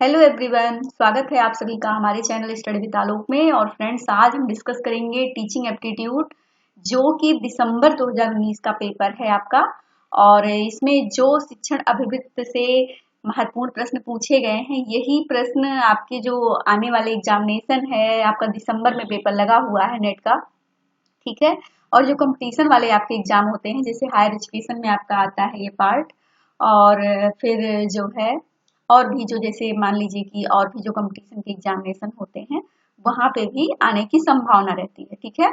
Hello everyone, स्वागत है आप सभी का हमारे चैनल स्टडी विद आलोक में। और फ्रेंड्स, आज हम डिस्कस करेंगे टीचिंग एप्टीट्यूड, जो कि दिसंबर 2019 का पेपर है आपका। और इसमें जो शिक्षण अभिवृत्त से महत्वपूर्ण प्रश्न पूछे गए हैं, यही प्रश्न आपके जो आने वाले एग्जामिनेशन है आपका दिसंबर में पेपर लगा हुआ है नेट का, ठीक है। और जो कंपटीशन वाले आपके एग्जाम होते हैं, जैसे हायर एजुकेशन में आपका आता है ये पार्ट, और फिर जो है और भी जो जैसे मान लीजिए कि और भी जो कंपटीशन के एग्जामिनेशन होते हैं वहां पे भी आने की संभावना रहती है, ठीक है।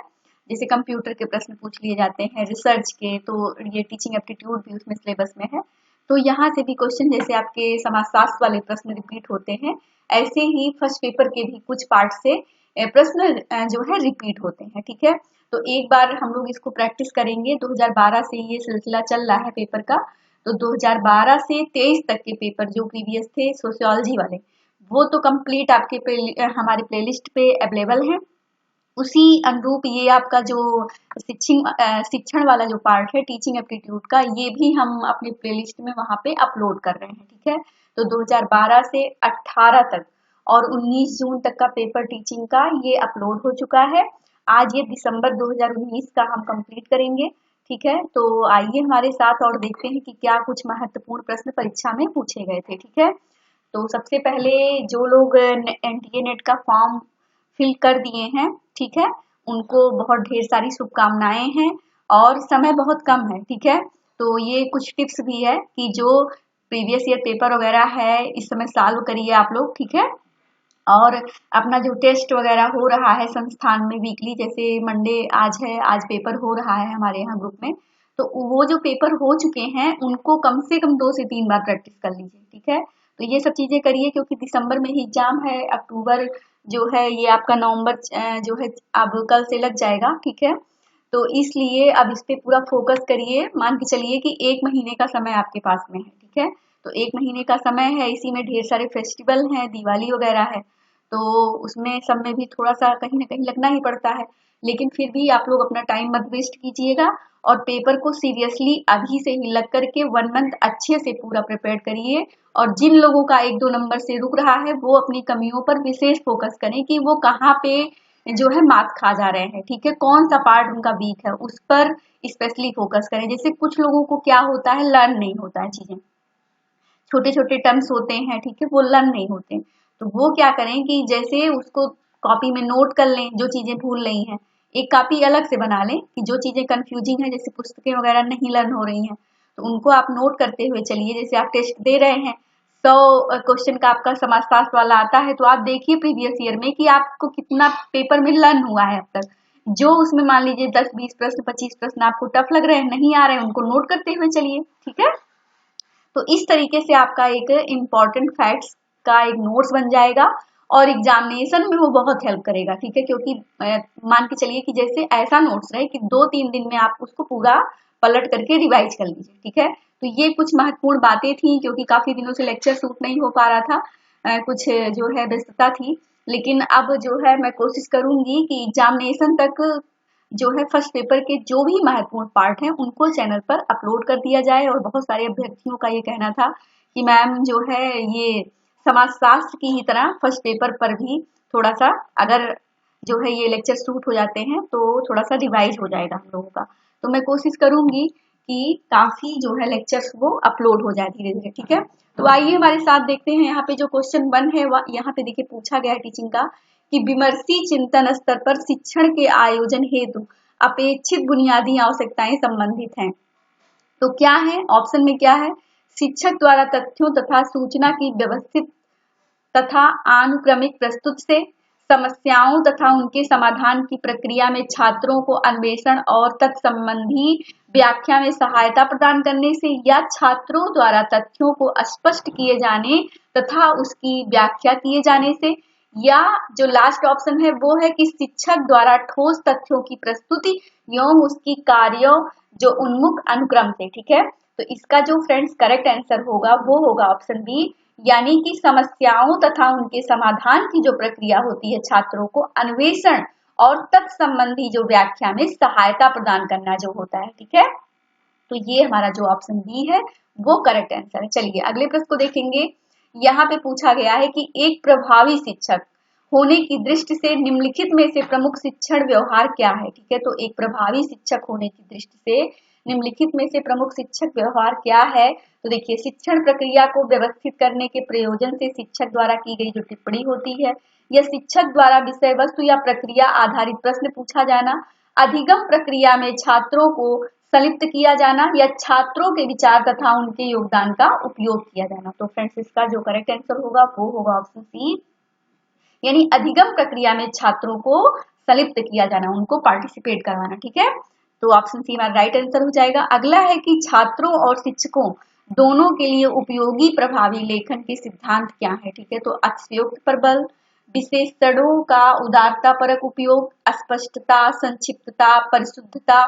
जैसे कंप्यूटर के प्रश्न पूछ लिए जाते हैं, रिसर्च के, तो ये टीचिंग एप्टीट्यूड भी उसमें सिलेबस में है। तो यहाँ से भी क्वेश्चन जैसे आपके समाजशास्त्र वाले प्रश्न रिपीट होते हैं, ऐसे ही फर्स्ट पेपर के भी कुछ पार्ट से प्रश्न जो है रिपीट होते हैं, ठीक है। तो एक बार हम लोग इसको प्रैक्टिस करेंगे। 2012 से ये सिलसिला चल रहा है पेपर का, तो 2012 से 23 तक के पेपर जो प्रीवियस थे सोशियोलॉजी वाले, वो तो कंप्लीट आपके हमारे प्लेलिस्ट पे अवेलेबल है। उसी अनुरूप ये आपका जो शिक्षण वाला जो पार्ट है टीचिंग एप्टीट्यूड का, ये भी हम अपने प्लेलिस्ट में वहां पे अपलोड कर रहे हैं, ठीक है। तो 2012 से 18 तक और 19 जून तक का पेपर टीचिंग का ये अपलोड हो चुका है। आज ये दिसंबर 2019 का हम कंप्लीट करेंगे, ठीक है। तो आइए हमारे साथ और देखते हैं कि क्या कुछ महत्वपूर्ण प्रश्न परीक्षा में पूछे गए थे, ठीक है। तो सबसे पहले जो लोग एनटीए नेट का फॉर्म फिल कर दिए हैं, ठीक है, उनको बहुत ढेर सारी शुभकामनाएं हैं। और समय बहुत कम है, ठीक है। तो ये कुछ टिप्स भी है कि जो प्रीवियस ईयर पेपर वगैरह है इस समय सॉल्व करिए आप लोग, ठीक है। और अपना जो टेस्ट वगैरह हो रहा है संस्थान में वीकली, जैसे मंडे आज है, आज पेपर हो रहा है हमारे यहाँ ग्रुप में, तो वो जो पेपर हो चुके हैं उनको कम से कम 2 से 3 बार प्रैक्टिस कर लीजिए, ठीक है। तो ये सब चीजें करिए, क्योंकि दिसंबर में ही एग्जाम है। अक्टूबर जो है ये आपका नवंबर जो है अब कल से लग जाएगा, ठीक है। तो इसलिए अब इस पे पूरा फोकस करिए। मान के चलिए कि 1 महीने का समय आपके पास में है, ठीक है। तो 1 महीने का समय है, इसी में ढेर सारे फेस्टिवल हैं, दिवाली वगैरह है, तो उसमें सब में भी थोड़ा सा कहीं ना कहीं लगना ही पड़ता है। लेकिन फिर भी आप लोग अपना टाइम मत वेस्ट कीजिएगा, और पेपर को सीरियसली अभी से ही लग करके 1 मंथ अच्छे से पूरा प्रिपेयर करिए। और जिन लोगों का 1-2 नंबर से रुक रहा है, वो अपनी कमियों पर विशेष फोकस करें कि वो कहाँ पे जो है मार्क्स खा जा रहे हैं, ठीक है। कौन सा पार्ट उनका वीक है उस पर स्पेशली फोकस करें। जैसे कुछ लोगों को क्या होता है, लर्न नहीं होता है चीजें, छोटे छोटे टर्म्स होते हैं, ठीक है, वो लर्न नहीं होते। तो वो क्या करें कि जैसे उसको कॉपी में नोट कर लें, जो चीजें भूल रही हैं एक कॉपी अलग से बना लें, कि जो चीजें कंफ्यूजिंग है, जैसे पुस्तकें वगैरह नहीं लर्न हो रही हैं, तो उनको आप नोट करते हुए चलिए। जैसे आप टेस्ट दे रहे हैं, 100 क्वेश्चन का आपका समाजशास्त्र वाला आता है, तो आप देखिए प्रीवियस ईयर में कि आपको कितना पेपर में लर्न हुआ है अब तक। जो उसमें मान लीजिए 10-20 प्रश्न, 25 प्रश्न आपको टफ लग रहे हैं, नहीं आ रहे हैं, उनको नोट करते हुए चलिए, ठीक है। तो इस तरीके से आपका एक इम्पॉर्टेंट फैक्ट्स का एक नोट्स बन जाएगा, और एग्जामिनेशन में वो बहुत हेल्प करेगा, ठीक है। क्योंकि मान के चलिए कि जैसे ऐसा नोट्स रहे कि 2-3 दिन में आप उसको पूरा पलट करके रिवाइज कर लीजिए, ठीक है। तो ये कुछ महत्वपूर्ण बातें थी, क्योंकि काफी दिनों से लेक्चर शूट नहीं हो पा रहा था, कुछ जो है व्यस्तता थी। लेकिन अब जो है मैं कोशिश करूंगी कि एग्जामिनेशन तक जो है फर्स्ट पेपर के जो भी महत्वपूर्ण पार्ट हैं उनको चैनल पर अपलोड कर दिया जाए। और बहुत सारे अभ्यर्थियों का ये कहना था कि मैम जो है ये समाजशास्त्र की ही तरह फर्स्ट पेपर पर भी थोड़ा सा अगर जो है ये लेक्चर शूट हो जाते हैं तो थोड़ा सा रिवाइज हो जाएगा हम लोगों का। तो मैं कोशिश करूंगी कि काफी जो है लेक्चर्स वो अपलोड हो जाए धीरे धीरे, ठीक है। तो आइए हमारे साथ देखते हैं। यहाँ पे जो क्वेश्चन 1 है यहाँ पे देखिए पूछा गया है टीचिंग का, कि विमर्शी चिंतन स्तर पर शिक्षण के आयोजन हेतु अपेक्षित बुनियादी आवश्यकताएं संबंधित हैं। तो क्या है, ऑप्शन में क्या है, शिक्षक द्वारा तथ्यों तथा सूचना की व्यवस्थित तथा अनुक्रमिक प्रस्तुत से, समस्याओं तथा उनके समाधान की प्रक्रिया में छात्रों को अन्वेषण और तत्संबंधी व्याख्या में सहायता प्रदान करने से, या छात्रों द्वारा तथ्यों को स्पष्ट किए जाने तथा उसकी व्याख्या किए जाने से, या जो लास्ट ऑप्शन है वो है कि शिक्षक द्वारा ठोस तथ्यों की प्रस्तुति एवं उसकी कार्यों जो उन्मुख अनुक्रम से, ठीक है। तो इसका जो फ्रेंड्स करेक्ट आंसर होगा वो होगा ऑप्शन बी, यानी कि समस्याओं तथा उनके समाधान की जो प्रक्रिया होती है छात्रों को अन्वेषण और तत्संबंधी जो व्याख्या में सहायता प्रदान करना जो होता है, ठीक है। तो ये हमारा जो ऑप्शन बी है वो करेक्ट आंसर है। चलिए अगले प्रश्न को देखेंगे यहाँ पे पूछा गया है कि एक प्रभावी शिक्षक होने की दृष्टि से निम्नलिखित में से प्रमुख शिक्षण व्यवहार क्या है। ठीक है, तो एक प्रभावी शिक्षक होने की दृष्टि से निम्नलिखित में से प्रमुख शिक्षक व्यवहार क्या है। तो देखिए, शिक्षण प्रक्रिया को व्यवस्थित करने के प्रयोजन से शिक्षक द्वारा की गई जो टिप्पणी होती है, या शिक्षक द्वारा विषय वस्तु या प्रक्रिया आधारित प्रश्न पूछा जाना, अधिगम प्रक्रिया में छात्रों को संलिप्त किया जाना, या छात्रों के विचार तथा उनके योगदान का उपयोग किया जाना। तो फ्रेंड्स, इसका जो करेक्ट आंसर होगा वो होगा ऑप्शन सी, यानी अधिगम प्रक्रिया में छात्रों को संलिप्त किया जाना, उनको पार्टिसिपेट करवाना। ठीक है, तो ऑप्शन सी हमारा राइट आंसर हो जाएगा। अगला है कि छात्रों और शिक्षकों दोनों के लिए उपयोगी प्रभावी लेखन के सिद्धांत क्या है। ठीक है, तो अतिशयोक्ति पर बल, विशेषणों का उदारता परक उपयोग, अस्पष्टता, संक्षिप्तता, परिशुद्धता,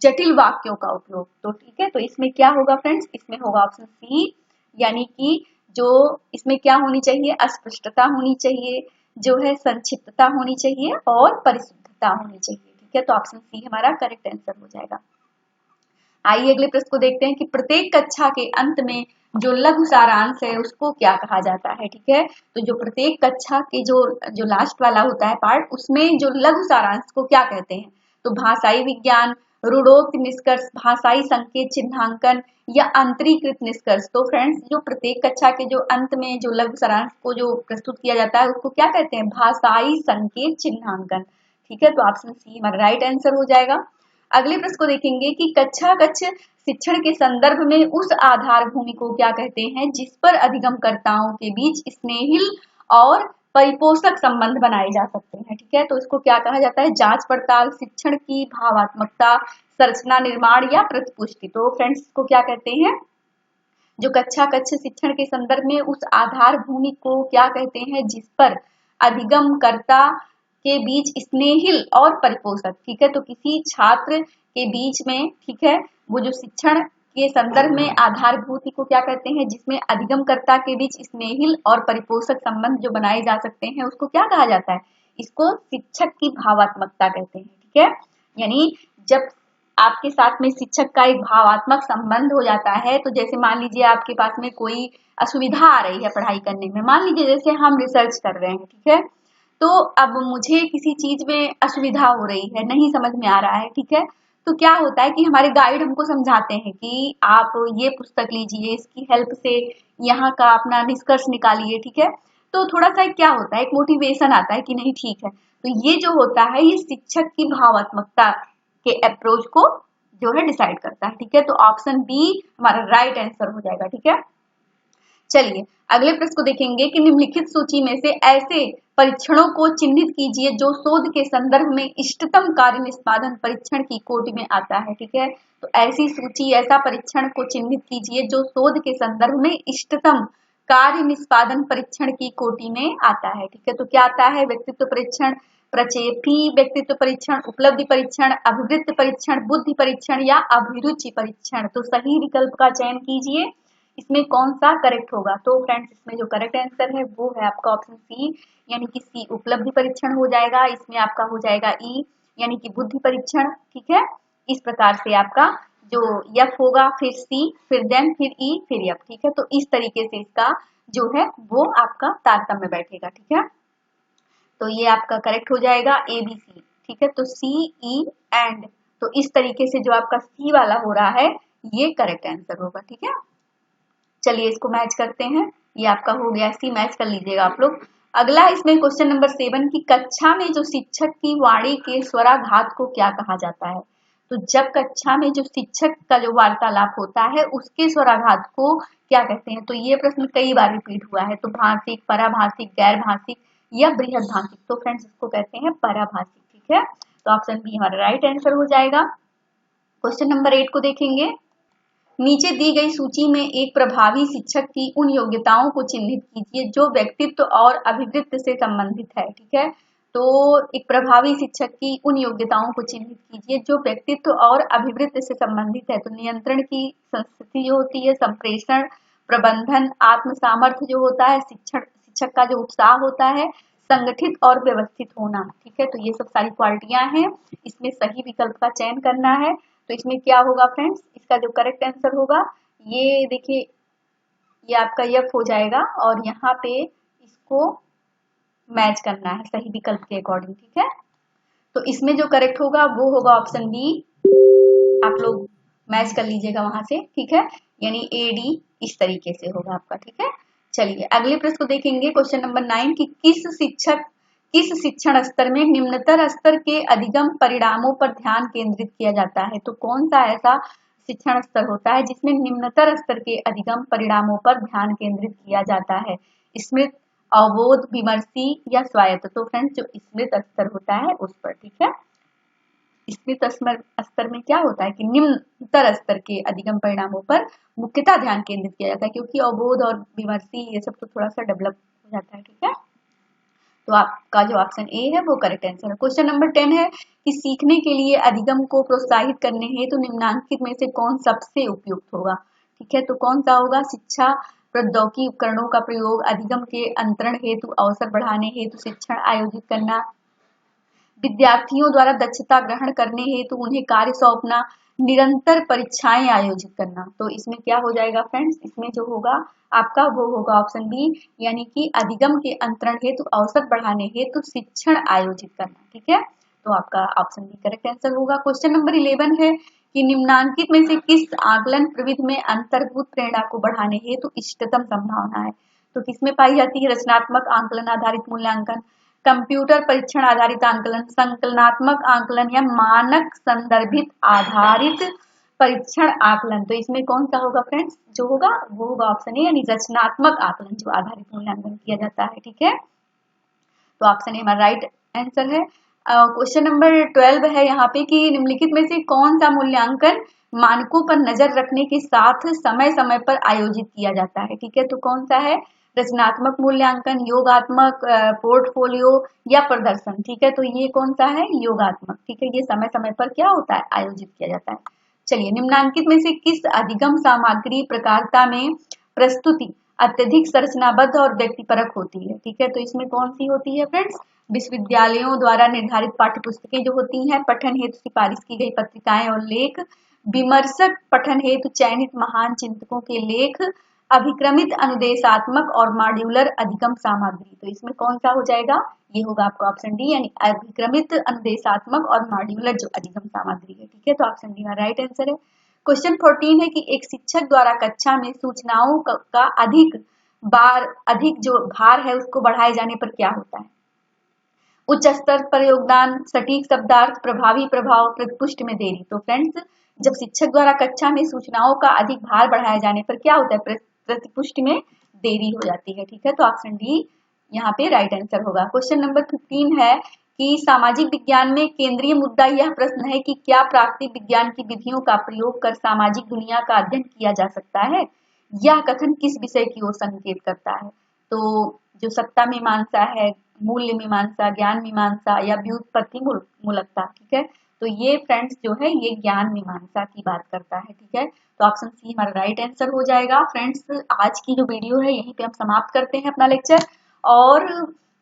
जटिल वाक्यों का उपयोग। तो ठीक है, तो इसमें क्या होगा फ्रेंड्स, इसमें होगा ऑप्शन सी, यानी कि जो इसमें क्या होनी चाहिए, अस्पष्टता होनी चाहिए, जो है संक्षिप्तता होनी चाहिए और परिशुद्धता होनी चाहिए। ठीक है, तो ऑप्शन सी हमारा करेक्ट आंसर हो जाएगा। आइए अगले प्रश्न को देखते हैं कि प्रत्येक कक्षा के अंत में जो लघु सारांश है उसको क्या कहा जाता है। ठीक है, तो जो प्रत्येक कक्षा के जो लास्ट वाला होता है पार्ट, उसमें जो लघु सारांश को क्या कहते हैं। तो भाषाई विज्ञान, रूढ़ोक्त निष्कर्ष, भाषाई संकेत चिन्हांकन, या अंतरीकृत निष्कर्ष। तो फ्रेंड्स, जो प्रत्येक कक्षा के जो अंत में जो लघु सारांश को जो प्रस्तुत किया जाता है उसको क्या कहते हैं, भाषाई संकेत चिन्हांकन। ठीक है, तो ऑप्शन सी हमारा राइट आंसर हो जाएगा। अगले प्रश्न को देखेंगे कि कक्षा कक्ष शिक्षण के संदर्भ में उस आधार भूमि को क्या कहते हैं जिस पर अधिगमकर्ताओं के बीच स्नेहिल और परिपोषक संबंध बनाए जा सकते हैं। ठीक है, तो इसको क्या कहा जाता है, जांच पड़ताल, शिक्षण की भावात्मकता, संरचना निर्माण, या प्रतिपुष्टि। तो फ्रेंड्स, इसको क्या कहते हैं, जो कक्षा कक्ष शिक्षण के संदर्भ में उस आधार भूमि को क्या कहते हैं जिस पर अधिगमकर्ता के बीच स्नेहिल और परिपोषक। ठीक है, तो किसी छात्र के बीच में, ठीक है, वो जो शिक्षण के संदर्भ में आधारभूति को क्या कहते हैं जिसमें अधिगमकर्ता के बीच स्नेहिल और परिपोषक संबंध जो बनाए जा सकते हैं उसको क्या कहा जाता है, इसको शिक्षक की भावात्मकता कहते हैं। ठीक है, यानी जब आपके साथ में शिक्षक का एक भावात्मक संबंध हो जाता है, तो जैसे मान लीजिए आपके पास में कोई असुविधा आ रही है पढ़ाई करने में, मान लीजिए जैसे हम रिसर्च कर रहे हैं। ठीक है, तो अब मुझे किसी चीज में असुविधा हो रही है, नहीं समझ में आ रहा है। ठीक है, तो क्या होता है कि हमारे गाइड हमको समझाते हैं कि आप ये पुस्तक लीजिए, इसकी हेल्प से यहाँ का अपना निष्कर्ष निकालिए। ठीक है, तो थोड़ा सा क्या होता है, एक मोटिवेशन आता है कि नहीं ठीक है। तो ये जो होता है ये शिक्षक की भावात्मकता के अप्रोच को जो है डिसाइड करता है। ठीक है, तो ऑप्शन बी हमारा राइट आंसर हो जाएगा। ठीक है, चलिए अगले प्रश्न को देखेंगे कि निम्नलिखित सूची में से ऐसे परीक्षणों को चिन्हित कीजिए जो शोध के संदर्भ में इष्टतम कार्य निष्पादन परीक्षण की कोटि में आता है। ठीक है, तो ऐसी सूची, ऐसा परीक्षण को चिन्हित कीजिए जो शोध के संदर्भ में इष्टतम कार्य निष्पादन परीक्षण की कोटि में आता है। ठीक है, तो क्या आता है, व्यक्तित्व परीक्षण, प्रक्षेपी व्यक्तित्व परीक्षण, उपलब्धि परीक्षण, अभिवृत्ति परीक्षण, बुद्धि परीक्षण, या अभिरुचि परीक्षण। तो सही विकल्प का चयन कीजिए, इसमें कौन सा करेक्ट होगा। तो फ्रेंड्स, इसमें जो करेक्ट आंसर है वो है आपका ऑप्शन सी, यानी कि सी उपलब्धि परीक्षण हो जाएगा। इसमें आपका हो जाएगा ई, यानी कि बुद्धि परीक्षण। ठीक है, इस प्रकार से आपका जो एफ होगा, फिर सी, फिर देन, फिर ई, फिर एफ। ठीक है, तो इस तरीके से इसका जो है वो आपका तारतम्य बैठेगा। ठीक है, तो ये आपका करेक्ट हो जाएगा ए बी सी। ठीक है, तो सी ई एंड, तो इस तरीके से जो आपका सी वाला हो रहा है ये करेक्ट आंसर होगा। ठीक है, चलिए इसको मैच करते हैं, ये आपका हो गया, सी मैच कर लीजिएगा आप लोग। अगला इसमें क्वेश्चन नंबर 7 की कक्षा में जो शिक्षक की वाणी के स्वराघात को क्या कहा जाता है। तो जब कक्षा में जो शिक्षक का जो वार्तालाप होता है उसके स्वराघात को क्या कहते हैं। तो ये प्रश्न कई बार रिपीट हुआ है, तो भाषिक, पराभाषिक, गैर भाषिक, या बृहद भाषिक। तो फ्रेंड्स, इसको कहते हैं पराभाषिक। ठीक है, तो ऑप्शन बी हमारा राइट आंसर हो जाएगा। क्वेश्चन नंबर 8 को देखेंगे, नीचे दी गई सूची में एक प्रभावी शिक्षक की उन योग्यताओं को चिन्हित कीजिए जो व्यक्तित्व और अभिवृत्ति से संबंधित है। ठीक है, तो एक प्रभावी शिक्षक की उन योग्यताओं को चिन्हित कीजिए जो व्यक्तित्व और अभिवृत्ति से संबंधित है। तो नियंत्रण की संस्कृति जो होती है, संप्रेषण, प्रबंधन, आत्म सामर्थ्य जो होता है, शिक्षक का जो उत्साह होता है, संगठित और व्यवस्थित होना। ठीक है, तो ये सब सारी क्वालिटियां हैं, इसमें सही विकल्प का चयन करना है। तो इसमें क्या होगा फ्रेंड्स, इसका जो करेक्ट आंसर होगा ये देखिए, ये आपका यफ हो जाएगा और यहाँ पे इसको मैच करना है सही विकल्प के अकॉर्डिंग, ठीक है। तो इसमें जो करेक्ट होगा वो होगा ऑप्शन बी। आप लोग मैच कर लीजिएगा वहां से, ठीक है, यानी ए डी इस तरीके से होगा आपका, ठीक है। चलिए अगले प्रश्न को देखेंगे, क्वेश्चन नंबर 9 कि किस शिक्षण स्तर में निम्नतर स्तर के अधिगम परिणामों पर ध्यान केंद्रित किया जाता है। तो कौन सा ऐसा शिक्षण स्तर होता है जिसमें निम्नतर स्तर के अधिगम परिणामों पर ध्यान केंद्रित किया जाता है, स्मृत, अवबोध, विमर्शी या स्वायत्त। तो फ्रेंड्स जो स्मृत स्तर होता है उस पर, ठीक है। स्मृत स्तर में क्या होता है कि निम्नतर स्तर के अधिगम परिणामों पर मुख्यतः ध्यान केंद्रित किया जाता है, क्योंकि अवबोध और विमर्शी ये सब तो थोड़ा सा डेवलप हो जाता है, ठीक है। तो आपका जो ऑप्शन ए है वो करेक्ट आंसर है। क्वेश्चन नंबर 10 है कि सीखने के लिए अधिगम को प्रोत्साहित करने हेतु निम्नलिखित में से कौन सबसे उपयुक्त होगा, ठीक है। तो कौन सा होगा, शिक्षा प्रौद्योगिकी उपकरणों का प्रयोग, अधिगम के अंतरण हेतु अवसर बढ़ाने हेतु शिक्षण आयोजित करना, विद्यार्थियों द्वारा दक्षता ग्रहण करने हेतु उन्हें कार्य सौंपना, निरंतर परीक्षाएं आयोजित करना। तो इसमें क्या हो जाएगा फ्रेंड्स, इसमें जो होगा आपका वो होगा ऑप्शन बी, यानी कि अधिगम के अंतरण हेतु अवसर बढ़ाने हेतु शिक्षण आयोजित करना, ठीक है। तो आपका ऑप्शन बी करेक्ट आंसर होगा। क्वेश्चन नंबर 11 है कि निम्नांकित में से किस आकलन प्रविधि में अंतर्भूत प्रेरणा को बढ़ाने हेतु इष्टतम संभावना है। तो किसमें पाई जाती है, रचनात्मक आकलन आधारित मूल्यांकन, कंप्यूटर परीक्षण आधारित आकलन, संकलनात्मक आकलन या मानक संदर्भित आधारित परीक्षण आकलन। तो इसमें कौन सा होगा फ्रेंड्स, जो होगा वो होगा ऑप्शन ए, यानी रचनात्मक आकलन जो आधारित मूल्यांकन किया जाता है, ठीक है। तो ऑप्शन ए हमारा राइट आंसर है। क्वेश्चन नंबर 12 है यहाँ पे कि निम्नलिखित में से कौन सा मूल्यांकन मानकों पर नजर रखने के साथ समय समय पर आयोजित किया जाता है, ठीक है। तो कौन सा है, रचनात्मक मूल्यांकन, योगात्मक, पोर्टफोलियो या प्रदर्शन, ठीक है। तो ये कौन सा है, योगात्मक, ठीक है। ये समय समय पर क्या होता है, आयोजित किया जाता है। चलिए निम्नांकित में से किस अधिगम सामग्री प्रकारता में प्रस्तुति अत्यधिक संरचनाबद्ध और व्यक्तिपरक होती है, ठीक है। तो इसमें कौन सी होती है फ्रेंड्स, विश्वविद्यालयों द्वारा निर्धारित पाठ्य पुस्तकें जो होती हैं, पठन हेतु सिफारिश की गई पत्रिकाएं और लेख, विमर्शक पठन हेतु चयनित महान चिंतकों के लेख, अभिक्रमित अनुदेशात्मक और मॉड्यूलर अधिगम सामग्री। तो इसमें कौन सा हो जाएगा, ये होगा आपका ऑप्शन डी, यानी अभिक्रमित अनुदेशात्मक और मॉड्यूलर जो अधिगम सामग्री है, ठीक है। तो ऑप्शन डी हमारा राइट आंसर है। क्वेश्चन 14 है कि एक शिक्षक द्वारा कक्षा में सूचनाओं का अधिक जो भार है उसको बढ़ाए जाने पर क्या होता है, उच्च स्तर पर योगदान, सटीक शब्दार्थ, प्रभावी प्रभाव, प्रतिपुष्टि में देरी। तो फ्रेंड्स जब शिक्षक द्वारा कक्षा में सूचनाओं का अधिक भार बढ़ाए जाने पर क्या होता है, प्रतिपुष्टि में देरी हो जाती है, ठीक है। तो ऑप्शन डी यहाँ पे राइट आंसर होगा। क्वेश्चन नंबर 15 है कि सामाजिक विज्ञान में केंद्रीय मुद्दा यह प्रश्न है कि क्या प्राकृतिक विज्ञान की विधियों का प्रयोग कर सामाजिक दुनिया का अध्ययन किया जा सकता है, यह कथन किस विषय की ओर संकेत करता है। तो जो सत्ता मीमांसा है, मूल्य मीमांसा, ज्ञान मीमांसा या व्युत्पत्ति मूलकता, ठीक है। तो ये फ्रेंड्स जो है ये ज्ञान मीमांसा की बात करता है, ठीक है। तो ऑप्शन सी हमारा राइट आंसर हो जाएगा। फ्रेंड्स आज की जो वीडियो है यहीं पे हम समाप्त करते हैं अपना लेक्चर, और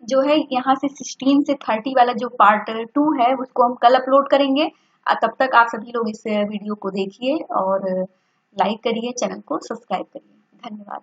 जो है यहाँ से 16 से 30 वाला जो पार्ट 2 है उसको हम कल अपलोड करेंगे। तब तक आप सभी लोग इस वीडियो को देखिए और लाइक करिए, चैनल को सब्सक्राइब करिए। धन्यवाद।